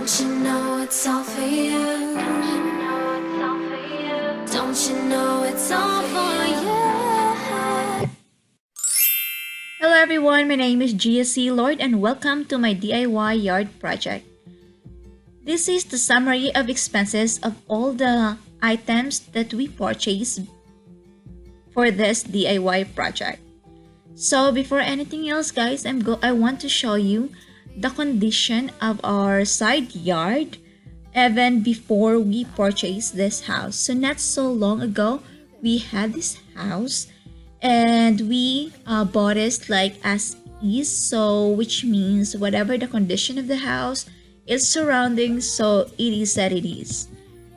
Don't you know it's all for you? Don't you know it's all for you? Hello everyone, my name is giaclord and welcome to my DIY yard project. This is the summary of expenses of all the items that we purchased for this DIY project. So before anything else guys, I want to show you the condition of our side yard even before we purchased this house. So not so long ago, we had this house and we bought it like as is, so which means whatever the condition of the house, its surroundings, so it is that it is.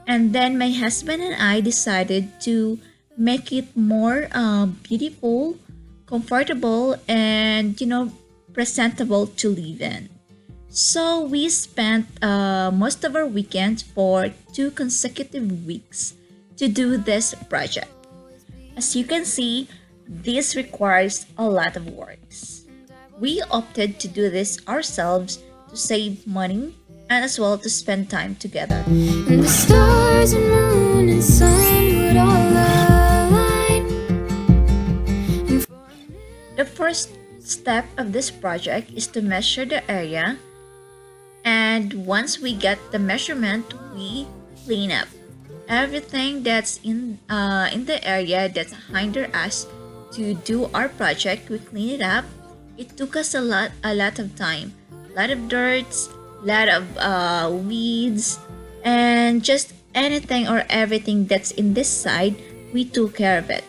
And then my husband and I decided to make it more beautiful, comfortable, and presentable to live in. So we spent most of our weekends for 2 consecutive weeks to do this project. As you can see, this requires a lot of works. We opted to do this ourselves to save money and as well to spend time together. And the stars and moon and sun would all align. The first step of this project is to measure the area, and once we get the measurement, we clean up everything that's in the area that's hinder us to do our project. We clean it up. It took us a lot of time, a lot of dirts, a lot of weeds, and just anything or everything that's in this side, we took care of it.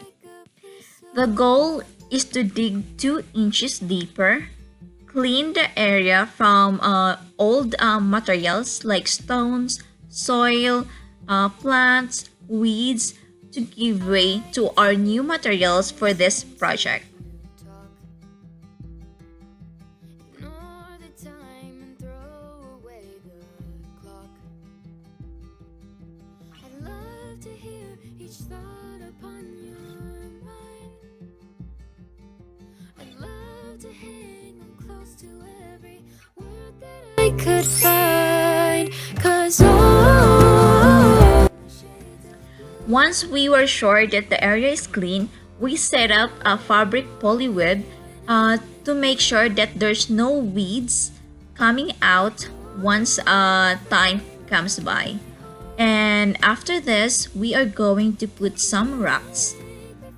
The goal is to dig 2 inches deeper, clean the area from old materials like stones, soil, plants, weeds, to give way to our new materials for this project. Ignore the time and throw away the clock. I'd love to hear each thought upon your mind. I'd love to hang on close to every word that I could find. 'Cause Once we were sure that the area is clean, we set up a fabric polyweb to make sure that there's no weeds coming out once time comes by. And after this, we are going to put some rocks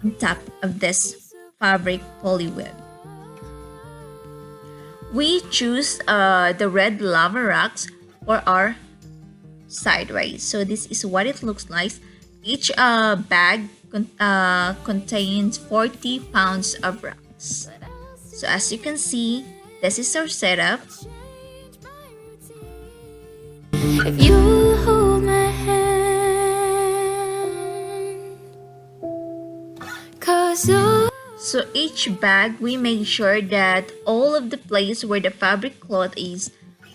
on top of this fabric polyweb. We choose the red lava rocks for our sideways. So this is what it looks like. Each bag contains 40 pounds of rocks. So as you can see, this is our setup. if you hold my hand, 'cause So each bag, we made sure that all of the place where the fabric cloth is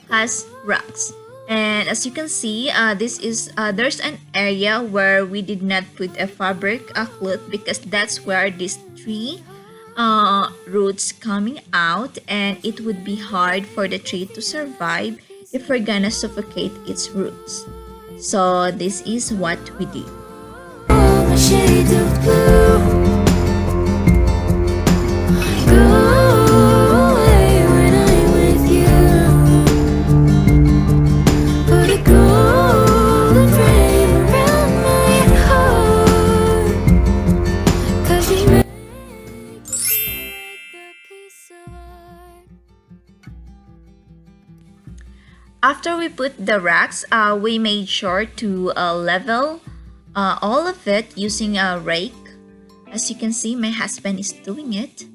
has rocks. And as you can see, there's an area where we did not put a fabric cloth because that's where these tree roots coming out, and it would be hard for the tree to survive if we're gonna suffocate its roots. So this is what we did. all the shades of blue go away when I'm with you. Put a golden frame around my heart, 'cause you make me feel like a piece of art. After we put the racks, we made sure to level all of it using a rake. As you can see, my husband is doing it.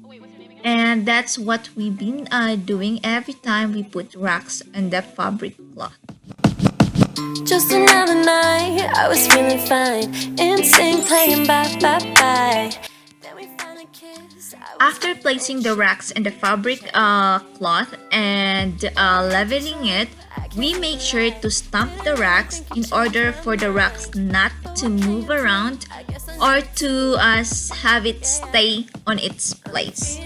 And that's what we've been doing every time we put racks on the fabric cloth. Just another night, I was feeling fine. Instinct playing bye bye bye. Then we found a kiss. After placing the racks in the fabric cloth and leveling it, we make sure to stamp the racks in order for the racks not to move around or to have it stay on its place.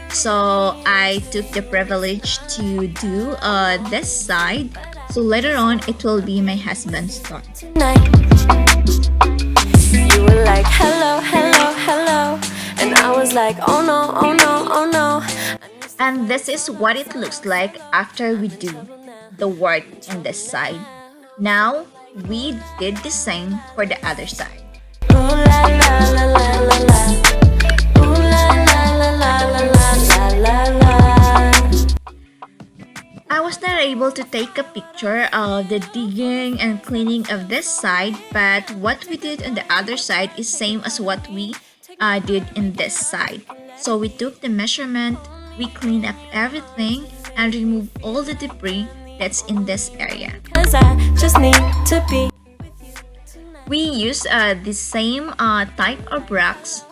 So I took the privilege to do this side So later on, it will be my husband's turn. Tonight, you were like, hello, hello, hello. And I was like, oh no, oh no, oh no. And this is what it looks like after we do the work in this side. Now, we did the same for the other side. Ooh la la la la la la. Ooh la la la la la la la la. I was not able to take a picture of the digging and cleaning of this side, but what we did on the other side is same as what we did in this side. So we took the measurement, we cleaned up everything, and removed all the debris that's in this area. 'Cause I just need to be. We use the same type of rocks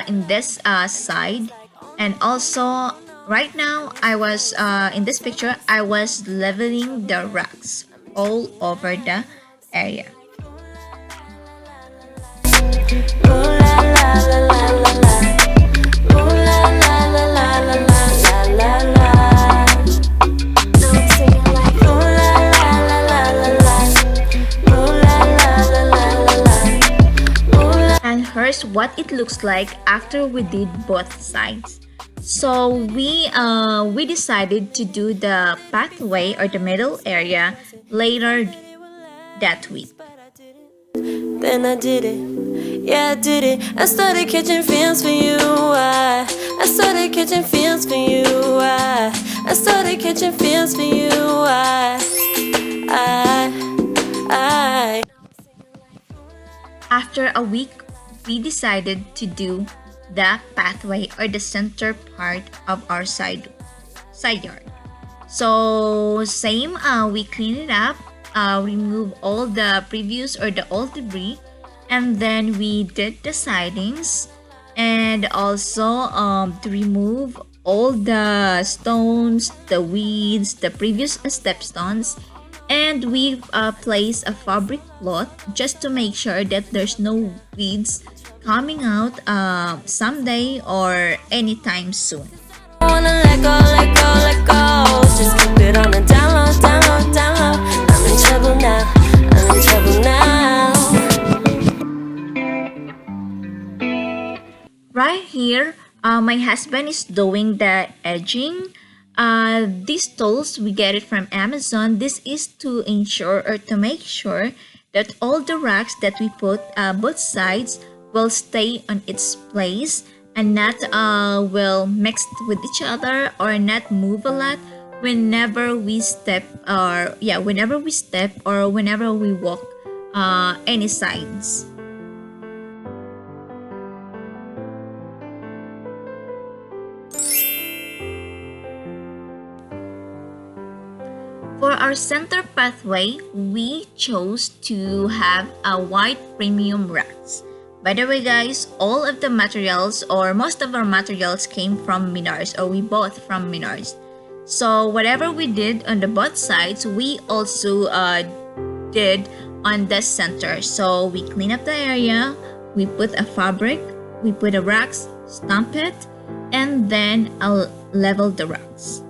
in this side, and also right now I was in this picture I was leveling the rocks all over the area. Ooh la la la la la la. Ooh la la la la la la la la. Now I'm singing like ooh la la la la la la. Ooh la la la la la la. Ooh la. And here's what it looks like after we did both sides. So we decided to do the pathway or the middle area later that week. Then I did it, yeah I did it. I started catching feels for you. I started catching feels for you. I started catching feels for you. I. After a week, we decided to do the pathway or the center part of our side yard. So same, we clean it up, remove all the previous or the old debris, and then we did the sidings and also to remove all the stones, the weeds, the previous stepstones, and we place a fabric cloth just to make sure that there's no weeds coming out someday or anytime soon. I wanna let go, let go, let go. Just keep it on the down low, down low, down low. I'm in trouble now, I'm in trouble now. Right here, my husband is doing the edging. These tools, we get it from Amazon. This is to ensure or to make sure that all the racks that we put both sides will stay on its place and not will mix with each other or not move a lot whenever we step or whenever we walk any sides. For our center pathway, we chose to have a white premium racks. By the way guys, all of the materials or most of our materials came from Menards, or we bought from Menards. So whatever we did on the both sides, we also did on the center. So we clean up the area, we put a fabric, we put a racks, stamp it, and then I'll level the racks.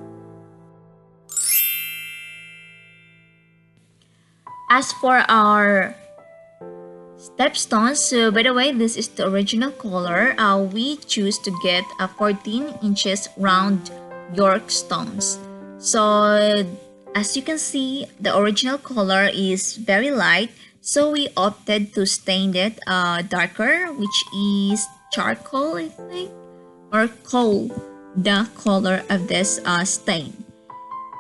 As for our stepstones, so by the way, this is the original color. We choose to get a 14 inches round York stones. So as you can see, the original color is very light. So we opted to stain it darker, which is charcoal, I think, or coal, the color of this stain.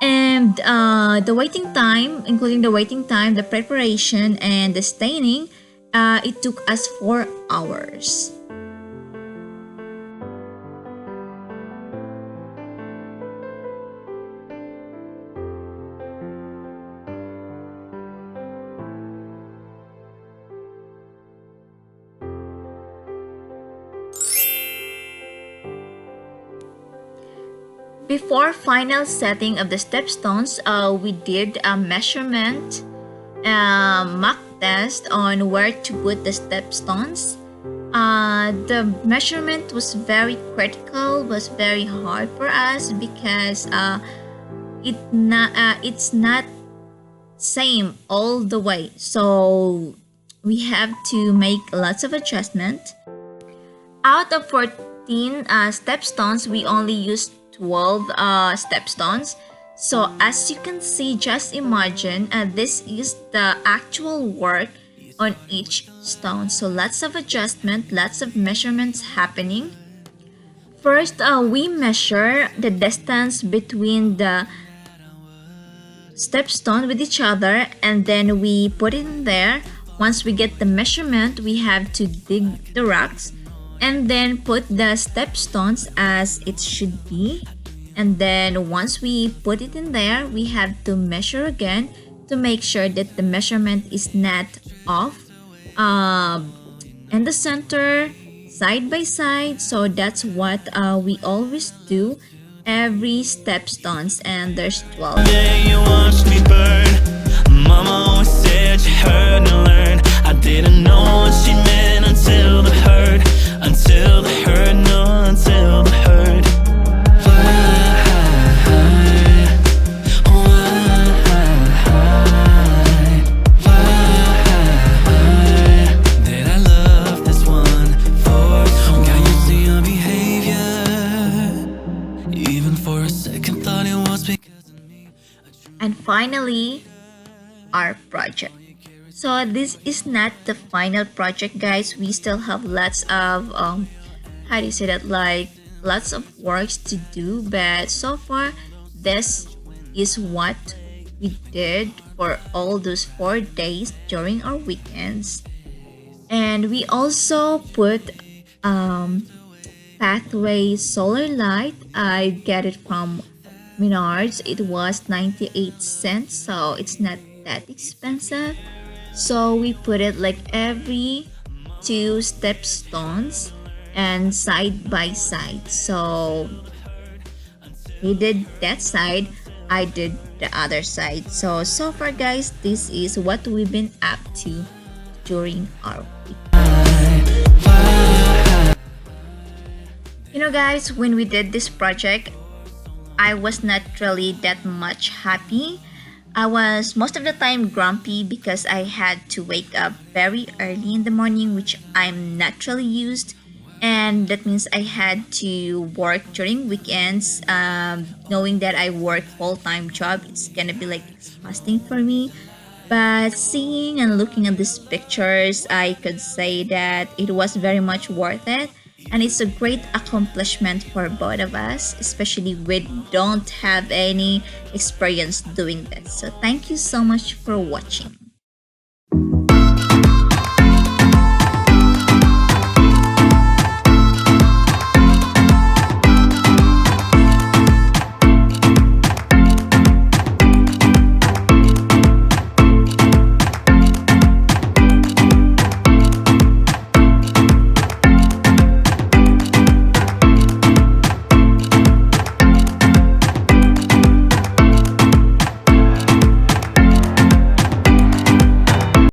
And the waiting time, including the waiting time, the preparation, and the staining, it took us 4 hours. Before final setting of the stepstones, we did a measurement mock test on where to put the stepstones. The measurement was very critical, was very hard for us because it's not same all the way. So we have to make lots of adjustment. Out of 14 stepstones, we only used 12 stepstones. So as you can see, just imagine this is the actual work on each stone. So lots of adjustment, lots of measurements happening. First, we measure the distance between the stepstone with each other, and then we put it in there. Once we get the measurement, we have to dig the rocks and then put the stepstones as it should be. And then once we put it in there, we have to measure again to make sure that the measurement is not off. In the center, side by side. So that's what we always do every stepstones, and there's 12. Day you watched me burn. Mama always said you heard and learn. I didn't know what she meant until the hurt, until the hurt, no, until the hurt. Why did I love this one for? Got used to your behavior. Even for a second thought it was because of me. And finally, our project. So this is not the final project, guys. We still have lots of how do you say that, like lots of works to do, but so far this is what we did for all those 4 days during our weekends. And we also put pathway solar light. I get it from Menards. It was 98 cents, so it's not that expensive. So we put it like every 2 stepstones and side by side. So he did that side, I did the other side. So far, guys, this is what we've been up to during our week. You know, guys, when we did this project, I was not really that much happy. I was most of the time grumpy because I had to wake up very early in the morning, which I'm naturally used, and that means I had to work during weekends. Knowing that I work full-time job, it's gonna be like exhausting for me. But seeing and looking at these pictures, I could say that it was very much worth it. And it's a great accomplishment for both of us, especially we don't have any experience doing this. So thank you so much for watching.